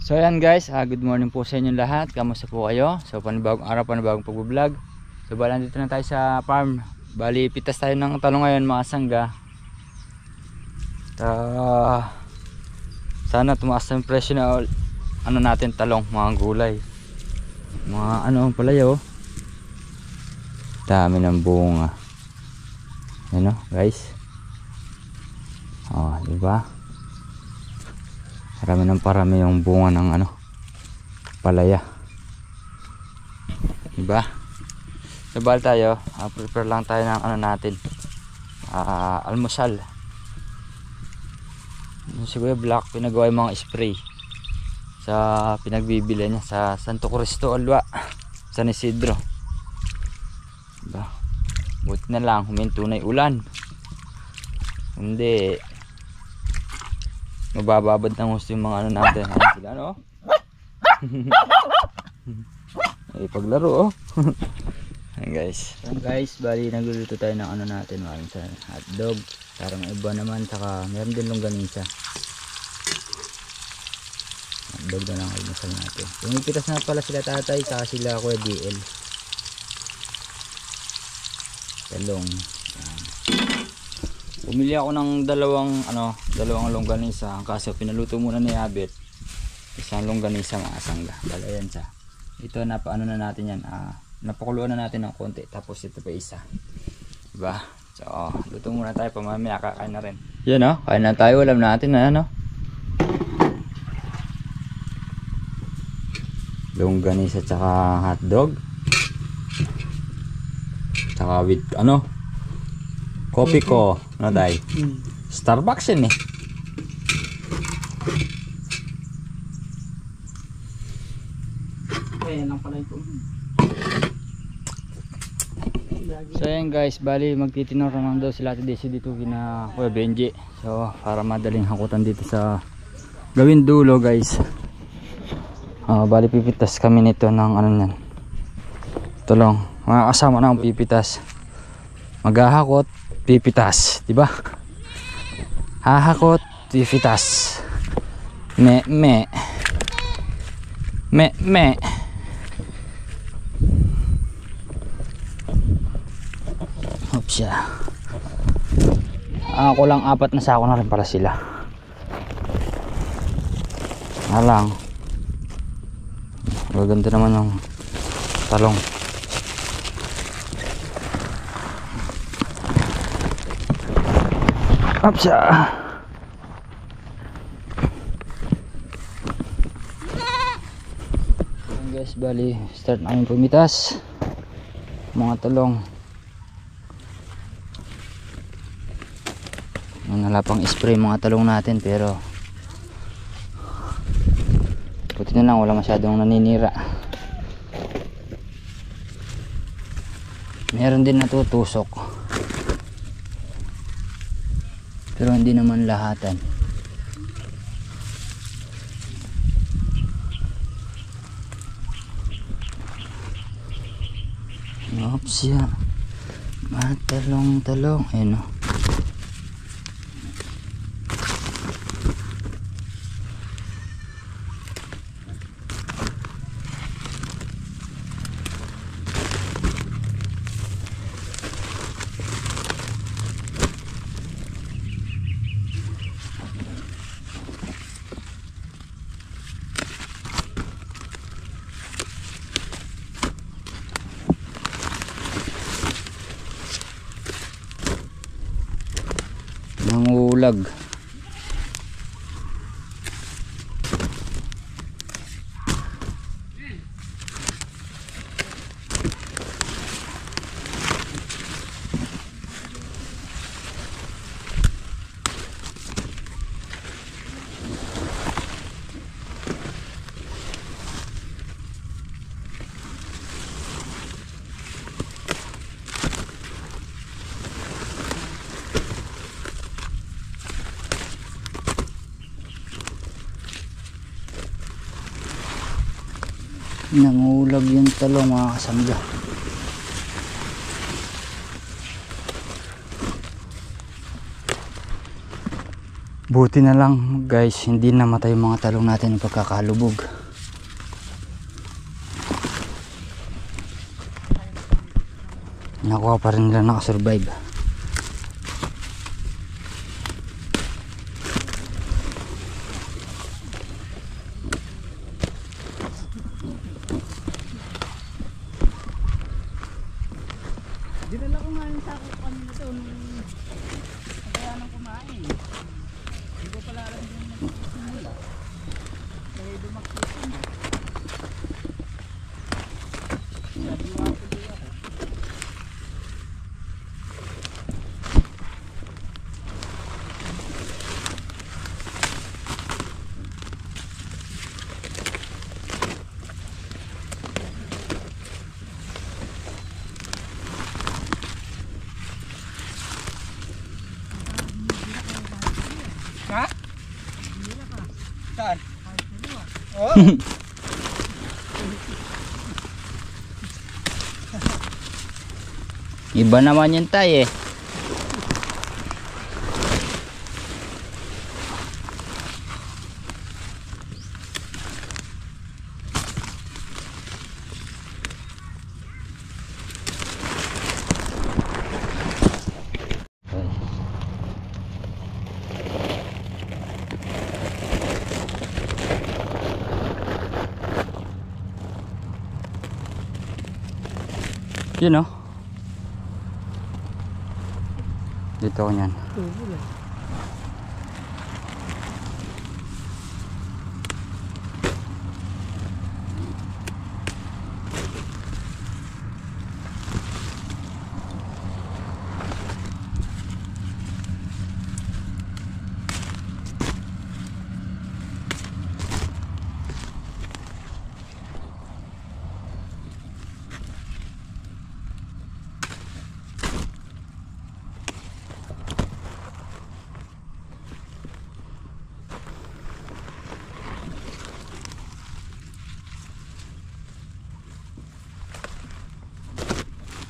So ayan guys, good morning po sa inyo lahat. Kamusta po kayo? So panibagong araw, panibagong pag-vlog. So bali dito na tayo sa farm. Bali pitas tayo ng talong ngayon mga sangga. Sana tumaas ng presyo na ano natin talong, mga gulay. Mga ano palaya oh. Dami ng bunga. Ano guys? Oh, di ba? Parami ng parami yung bunga ng ano palaya, diba? So bali tayo prepare lang tayo ng ano natin almusal. Si Kuya Black pinagawa yung mga spray sa pinagbibili niya sa Santo Cristo Alwa, San Isidro, diba? Buti na lang huminto na yung ulan, hindi mabababad ng gusto yung mga ano natin. Ayan sila no. Ay paglaro oh. Ayan guys. Ayan guys, bali nagluluto tayo ng ano natin, maraming sa hotdog, parang iba naman, saka meron din longganisa. Hotdog na lang almusal natin. Pumipitas na pala sila tatay, saka sila Kuya DL. Talong. Bumili ako ng dalawang longganisa kasi pinaluto muna ni Abet. Isang longganisa mga sangga. Bala yan siya. Ito napaano na natin yan. Napakuluan na natin ng konti. Tapos ito pa isa. Diba? So, luto muna tayo. Pamamaya kakain na rin. Yan o. Kain na tayo. Alam natin na ano. Longganisa tsaka hotdog. Tsaka with ano. Kopi ko, no day? Starbucks yan eh. Ayan lang pala ito. So ayan guys, bali magtitinor naman daw sila Desi dito kina Kuya Benji. So para madaling hakutan dito sa gawin dulo guys. Bali pipitas kami nito ng ano yan. Tulong, mga kasama na ang pipitas. Maghahakot, pipitas, di ba? Hahakot, pipitas. Me. Oops ya. Ako lang 4 na sako na rin para sila. Lang. Maganda naman yung talong. Apsa. Guys, bali start namin pumitas mga talong. Nalapang spray mga talong natin, pero buti na lang wala masyadong naninira. Meron din natutusok, pero hindi naman lahatan. Oops ya. Matalong-talong. Ayun o. Nangulag. Nangulag yung talong mga kasangga. Buti na lang guys, hindi namatay yung mga talong natin ng pagkakalubog. Nakuha pa rin nila, nakasurvive. Dinala ko nga yung sako kanina doon. Kaya nang kumain. Hindi ko pala alam yung nagsisimula. Kaya dumaktisin mo. Sabi mo ako doon ako. Ha? Saan? Oh. Iba naman yun tayo eh. Yun oh. Dito ako nyan.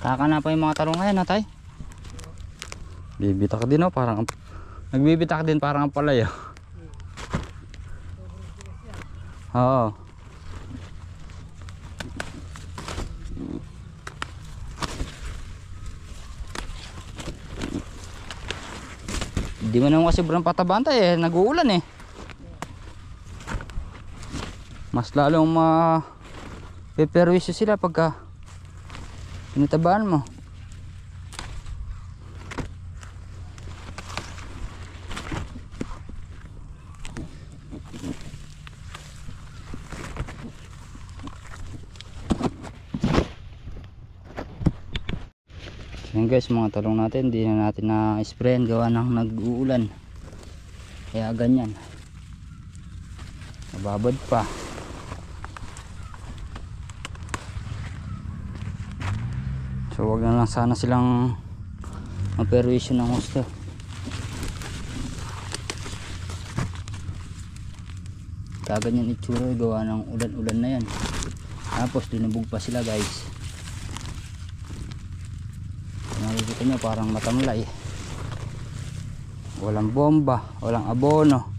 Kakana pa yung mga talong ngayon, natay. Bibitak din oh, parang nagbibitak din parang ang palay oh. Oo. Hindi mo naman kasi sobrang patabantay eh, nag-uulan eh. Mas lalong peperwisyo sila pagka pinitabaan mo. Yan guys, mga talong natin hindi na natin na-sprayan gawa ng nag-uulan. Kaya ganyan. Nababad pa. So wag na lang sana silang maperwisyo ng husto. Kaganyan itsura gawa ng ulan-ulan na yan. Tapos dinubog pa sila guys. Nakikita nyo parang matamlay. Walang bomba, walang abono.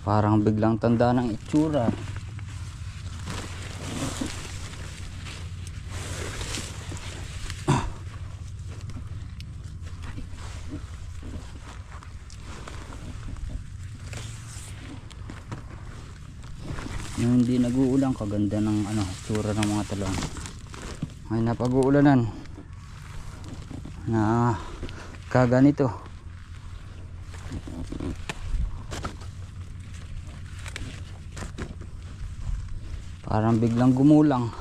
Parang biglang tanda ng itsura. Yung hindi nag-uulan, kaganda ng itsura ng mga talong. Ay napag-uulanan na kaganito. Parang biglang gumulang.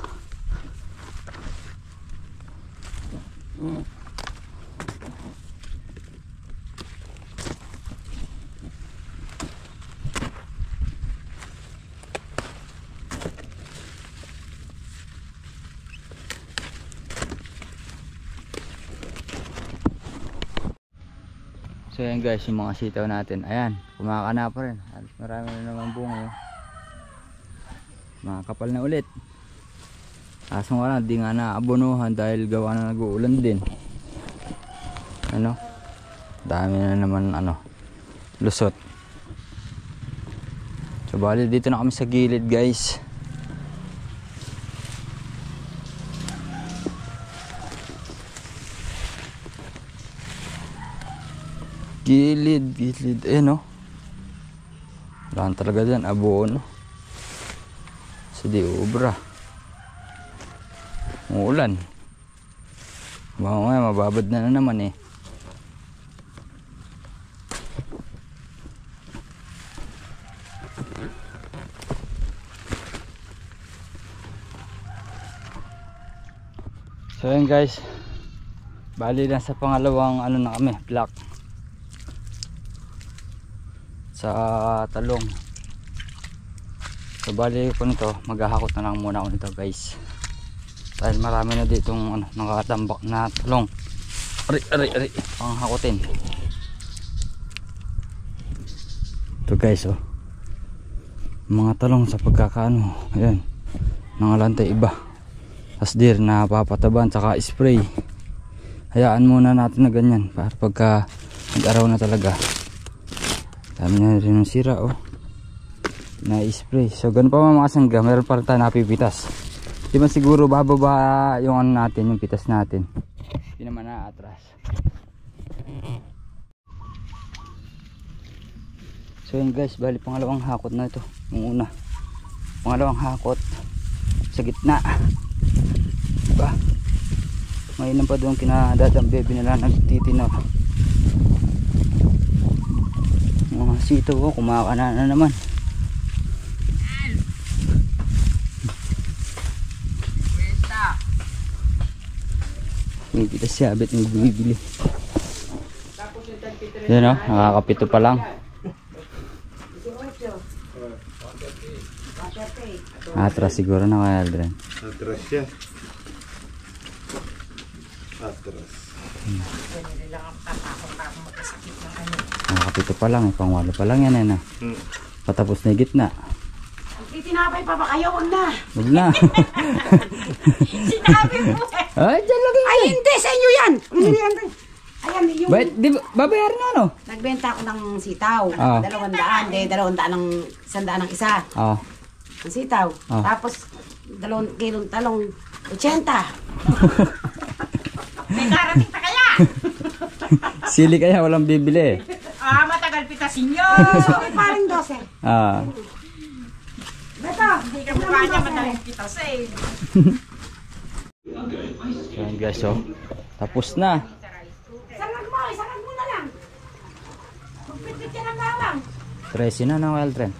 So yan guys, yung mga sitaw natin. Ayan, kumakana pa rin. Marami na naman bunga. makakapal na ulit. Kaso nga lang, di nga naabonohan dahil gawa na nag-uulan din. Ano? Dami na naman lusot. So bali dito na kami sa gilid guys. Gilid. No? Wala talaga dyan, abono. So di ubra. Uulan. Mamaya mababad na naman eh. So yun guys, bali na sa pangalawang na kami, block sa talong. So bali ko nito, maghahakot na lang muna ako nito guys, dahil marami na ditong nakatambak na talong. Ari panghakotin. Ito guys, mga talong sa pagkakaano, ayan, nangalantay iba. Asdir na papataban saka spray. Hayaan muna natin na ganyan para pagka nag-araw na talaga. Dami na rin ng sira na spray. So ganun pa mga kasangga, meron pa rin tayo napipitas. Di ba siguro bababa yung natin, yung pitas natin. Hindi naman naatras. So yun guys, bali pangalawang hakot na ito. Yung una, pangalawang hakot sa gitna. Diba? Mainam pa doon kinadadambe, binala nagtitinor. Mga sito kumakana na naman. May kita siya, abit may bibili. Yan nakakapito pa lang. Atras siguro na kaya Aldrin. Atras siya. Atras. Nakakapito pa lang, pangwalo pa lang yan patapos na yung gitna. Tinapay pa ba kayo? Huwag na. Huwag na. Sinabi mo Ay, dyan lang yun. Ay, hindi. Sa inyo yan. Ayan, yung... Babayaran na Nagbenta ako ng sitaw. 200. 200 ng 100 ng isa. Ang sitaw. Tapos, 2 kilong talong 80. May karating pa kaya? Sili kaya walang bibili. Matagal pitasin nyo. Parang 12. Beto, hindi ka mukha niya madaling pitas eh. So yun guys, tapos na. Isangag mo na lang. Magpitpit yan ang bawang. 13 na ng wild trend.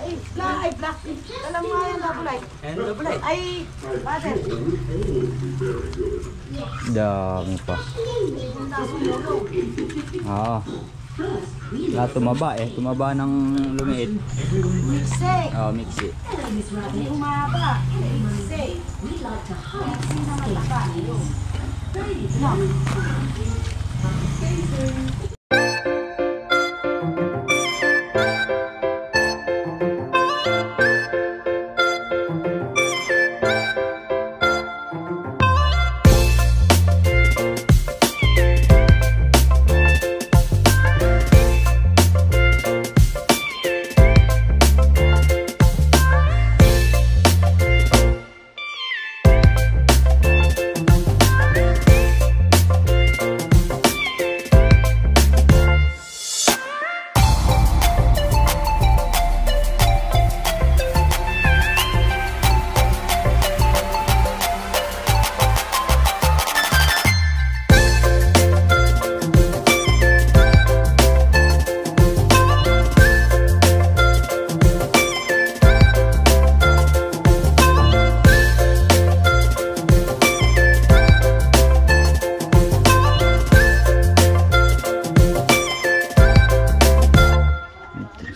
Ay, plastic. Alam mo nga yan, double light. Ay, butter. Dami pa. Tumaba tumaba ng lumiit. Mixi. Mixi. Hindi umaba. Mixi. Mixi na mataba.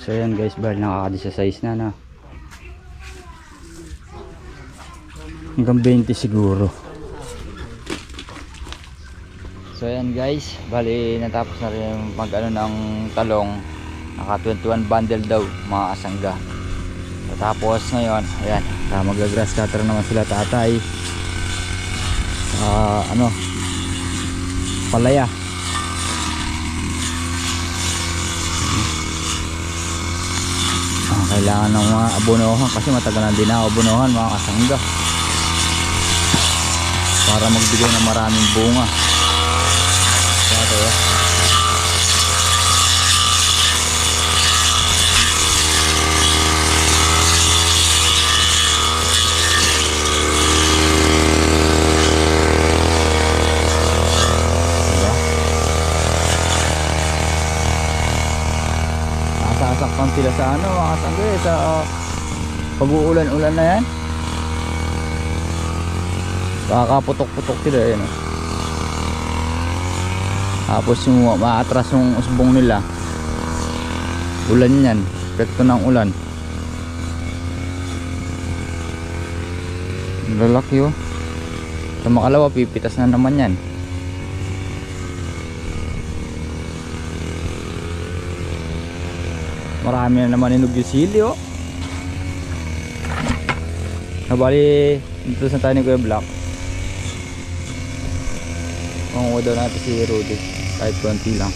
So yan guys, bali nakaka-16 na hanggang 20 siguro. So yan guys, bali natapos na rin mag ng talong. Naka 21 bundle daw mga kasangga. So Tapos ngayon, ayan, mag-grass cutter naman sila tatay. Ano, palaya. Kailangan ng mga abonohan kasi matagal na din na abonohan mga kasangga para magbigay ng maraming bunga. Kaya sasaktan sila sa ano mga kasangga sa pag-uulan-ulan na yan. Kakaputok-putok sila yan. Tapos yung maatras yung usbong nila, ulan yan, epekto ng ulan. Lalaki oh. Sa makalawa pipitas na naman yan. Marami na naman inog yung sili oh. Nabali dito sa tayo ni Kuya Black. Manguha daw natin si Rudy kahit konti lang.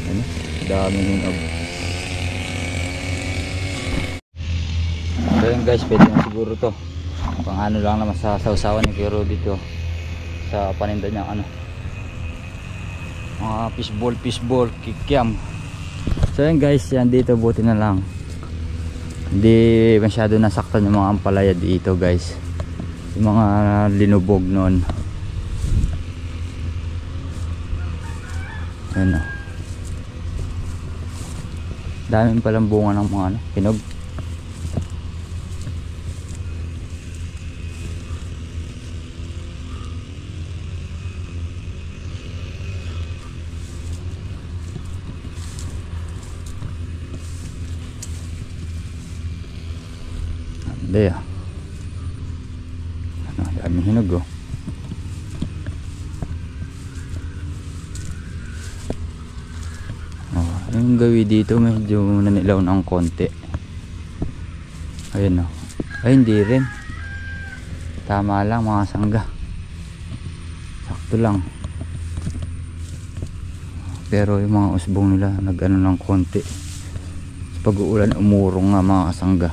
Ano? Daming hinog. So yun guys, pwede na siguro to. Pang ano lang naman sa sausawan ni Kuya Rudy to. Sa paninda niya ano. Mga fishball, kikiam. So yun guys, yan dito buti na lang hindi masyado nasaktan yung mga ampalaya dito guys, yung mga linubog noon. Yan o, daming palang bunga ng mga ano, hinog. Hindi ah. Ano, daming hinog oh. Yung gawi dito medyo nanilaw ng konti. Ayun oh. Ay hindi rin. Tama lang mga sangga. Sakto lang. Pero yung mga usbong nila nag-ano ng konti. Sa pag-uulan umurong nga mga sangga.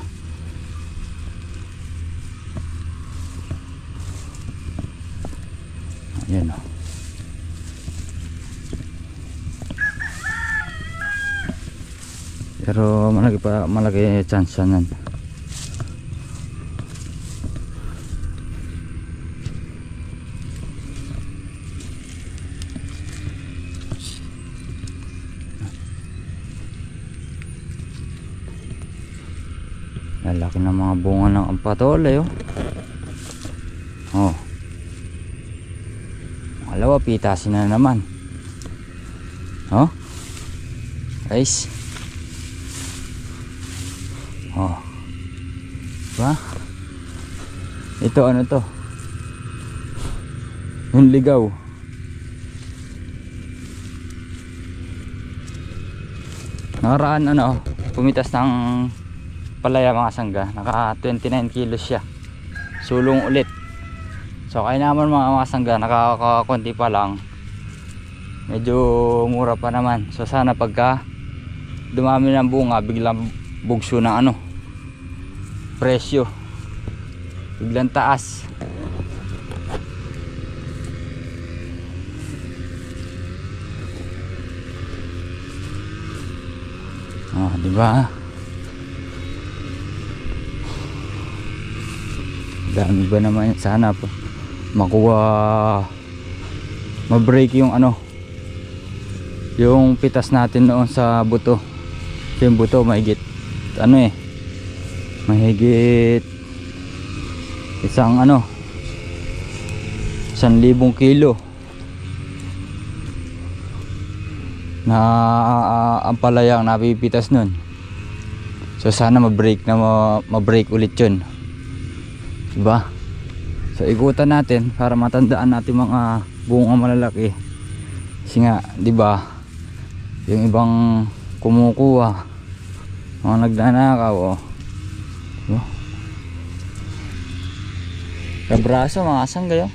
Ayan o. Pero malaki chance yan. Lalaki ng mga bunga ng ampatole oh. Oh. Alawa, pitasin na naman. Oh. Guys. Oh. Diba? Ito ano to? Yung ligaw. Nakaraan ano, pumitas ng palaya mga sangga. Naka 29 kilos siya. Sulong ulit. So kaya naman mga sangga, nakakakunti pa lang. Medyo mura pa naman. So sana pagka dumami ng bunga, biglang bugso ng ano, presyo. Biglang taas. Oh, di ba? Dami ba naman sana po makuha, ma-break yung ano, yung pitas natin noon sa buto. Yung buto mahigit ano eh, mahigit isang ano, 1,000 kilo na ampalayang napipitas nun. So sana ma-break na ma-break ulit yun, diba? So ikutan natin para matandaan natin mga bunga malalaki. Kasi nga, diba, yung ibang kumukuha, mga nagnanakaw oh. Diba? Kabraso, mga sanggayo.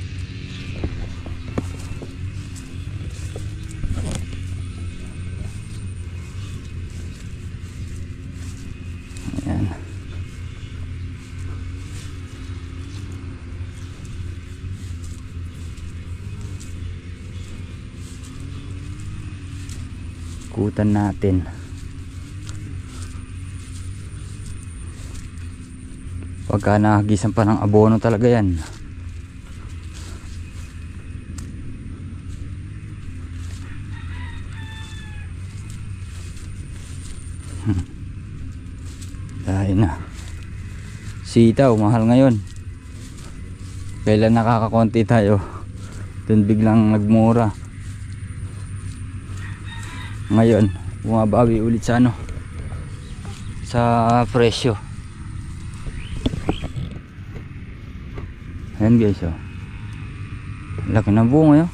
Ayan. Kutan natin. Pagka nakagisan pa ng abono talaga yan. Dahil na sitaw, mahal ngayon. Kailan nakakakonti tayo, dun biglang nagmura. Ngayon bumabawi ulit sa ano, sa presyo. Ayan guys, oh. Laki ng bunga yun.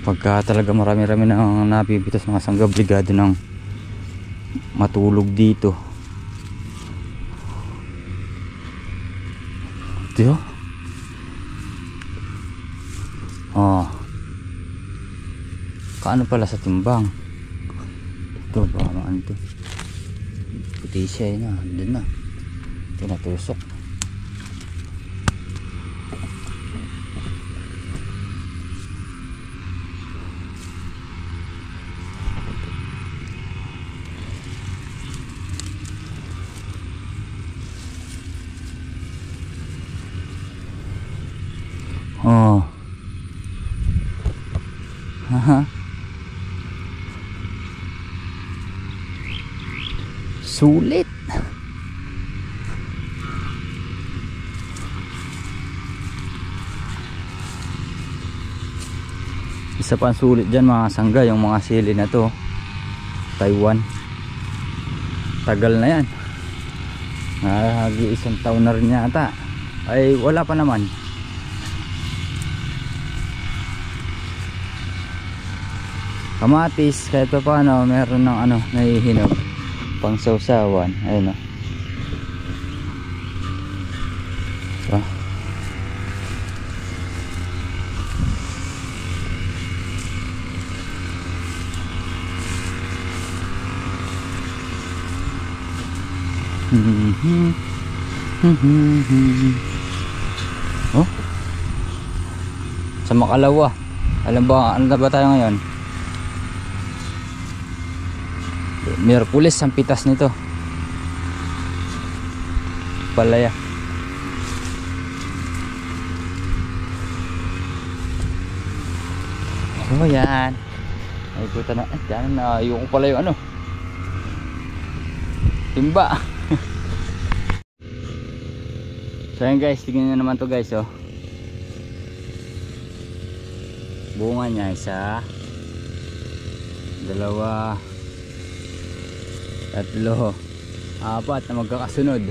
Pagka talaga marami-rami na napipitas mga sangga, obligado ng matulog dito. Ito yun. Oh. Kaano pala sa timbang? Ito ba maan ito? Puti siya yun na. Doon na. Ito natusok. Oh. Haha. Sulit. Isa pang sulit dyan mga sangga, yung mga sili na to, Taiwan. Tagal na yan. Isang taon na rin yata. Ay wala pa naman. Kamatis kahit pa paano meron ng ano, nahihinog pang sausawan. Ayun o. So, oh, sa Makalawa. Alam ba ano na ba tayo ngayon? Miyerkules ang pitas nito. Palaya. So yan. Ay puta na. Diyan na yung pala yung ano, timba. So yan guys, tignan nyo naman to guys, oh. Bunga niya isa, dalawa, tatlo, apat na magkakasunod.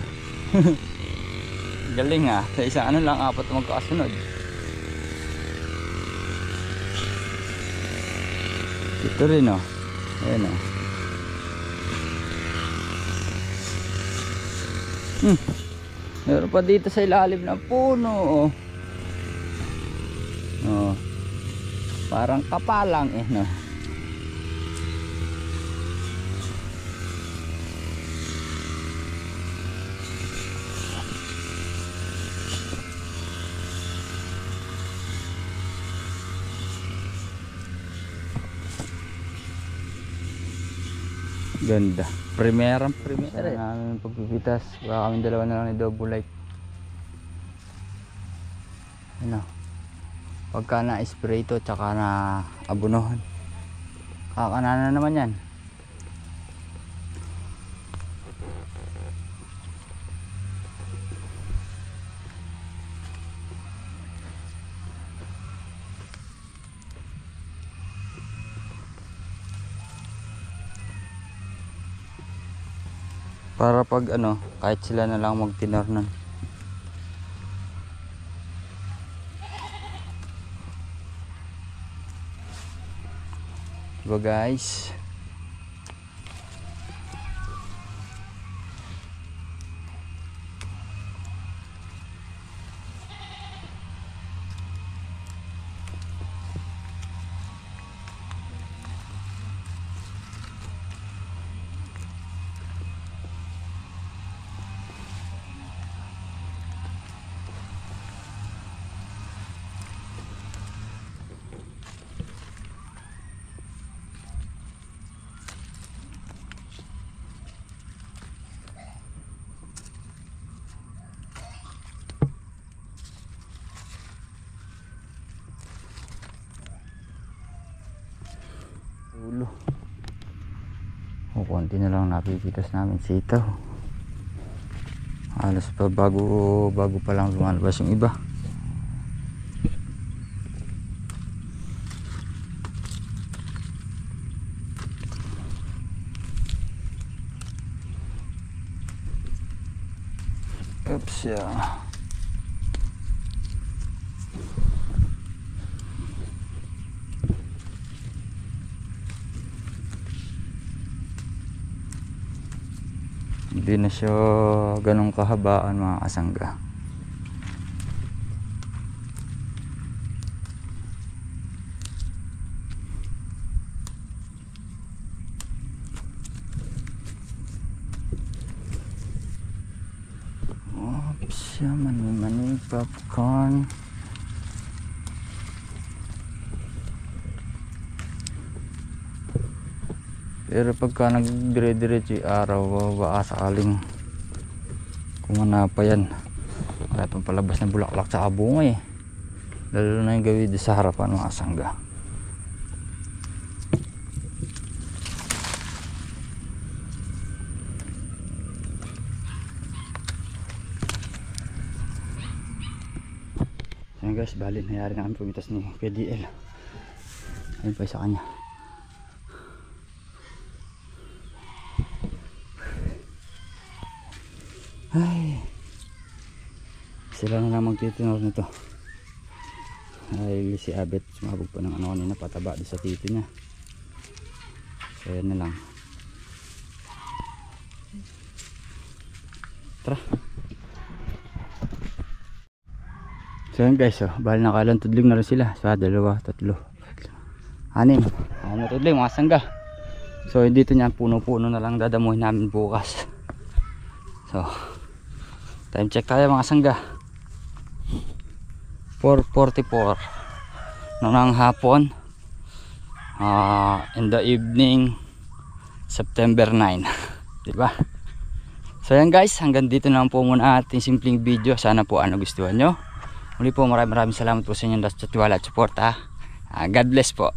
Galing ah, sa isang ano lang apat na magkakasunod. Ito rin oh. Ayan oh. Meron pa dito sa ilalim ng puno oh. Oh. Parang kapalang eh no. Ganda. Primerang primera namin pagpipitas. Baka kami dalawa na lang ni Double Light. Ano? Pagka na-spray ito tsaka na abunuhan, kakanana naman yan. Para pag ano, kahit sila na lang magtinarnan. Diba guys? Ulo. O konti na lang napipitas namin sitaw. Halos pa bago pa lang lumalabas yung iba. Oops, yeah. Hindi na siya ganong kahabaan mga kasangga. Oops, siya mani popcorn. Pero pagka nagdire-diretso yung araw, baka sakaling kumana pa yan. Kaya itong palabas ng bulaklak sa bunga eh. Lalo na yung gawin sa harapan ng asangga. So guys, bali nangyari na kami pumitas ni PDL. Ayun pa sa kanya. Ay, sila na lang magtitinor nito. Ay, si Abet sumabog pa ng ano kanina, pataba doon sa tito niya. So yan na lang. Tara. So yan guys, bali nakalang tudling na rin sila. So 2, 3, 6 na tudling mga sangga. So dito niya puno-puno na lang dadamuhin namin bukas. So time check tayo mga sangga, 4:44 ng hapon, in the evening, September 9. Diba? So yan guys, hanggang dito na lang po muna ating simpleng video. Sana po nagustuhan nyo. Muli po maraming salamat po sa inyong tiwala at support. God bless po.